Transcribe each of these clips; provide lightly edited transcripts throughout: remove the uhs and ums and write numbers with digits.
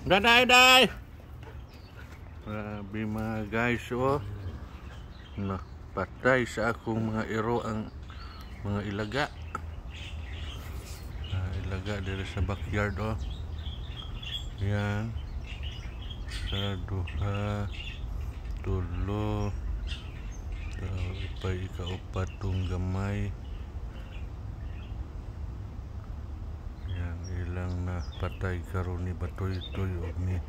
Daday! Grabe mga guys, oh. Napatay sa akong mga iro ang mga ilaga. Ilaga dito sa backyard, oh. Yan. Sa duha, tulo, ipay ikaupat tong gamay. Yan, ilang na patay karon ni Batoy-toy o ni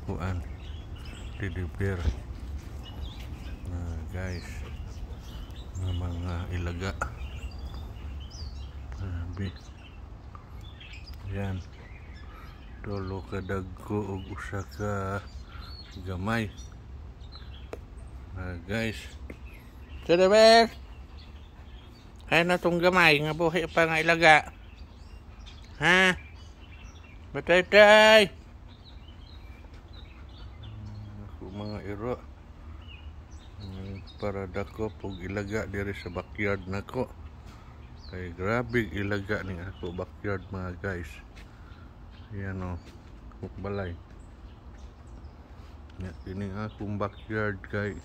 Juan Tidibir. Guys, na mga ilaga. Grabe. Yan. Tulo ka dagko ug usa ka gamay. Guys. Tidibir. Ay na tong gamay nga buhi pa nga ilaga. Ha? Batay-tay. Ako mga iro. Para dako pug ilaga diri sa backyard nako. Kay grabe ilaga ning ako backyard mga guys. Yan o. Balay. Kining akong backyard kay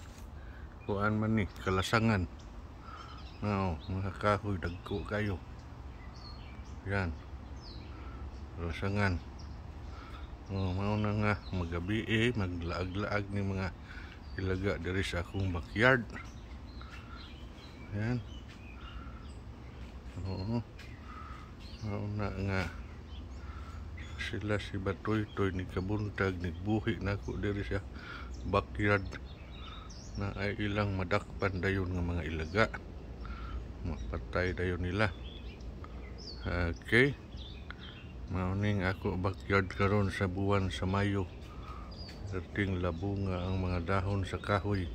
kuan man ni kalasangan. Now, mga kahoy dagko kayo. Yan. Kalasangan. Mao na nga magabi maglaag-laag ni mga ilaga diri sa akong backyard. Yan. Mao na nga sila si Batoy-toy ni kabuntag nigbuhi nako diri sa backyard na ay ilang madakpan dayon nga mga ilaga. Mapatay dayon nila. Okay. Mao ning ako backyard karon sa buwan sa Mayo. Dating labunga ang mga dahon sa kahoy.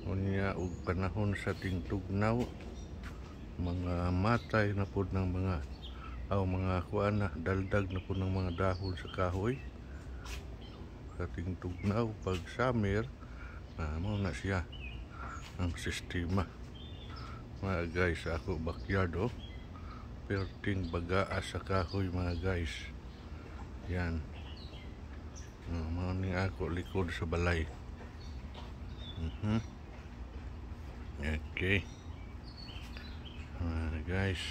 Unya og panahon sa tingtugnaw, mga matay na pud ng mga mga kuan na daldag na pud ng mga dahon sa kahoy. Sa tingtugnaw pag summer, mao na siya ang sistema. Mga guys, ako backyard oh. Perting bagaa sa kahoy mga guys. Yan. Mao ni ako likod sa balay. Okay. Guys.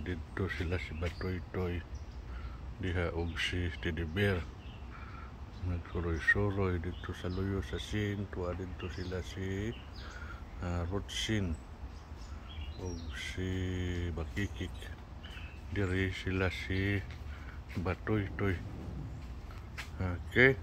Dito sila si Batoy-toy. Diha og si Tidibir. Nagsuroy-suroy dito sa luyo sa sin. Tuwa dito sila si Rotsin. Og si Bakikik. Diri sila si Batoy-toy. Okay.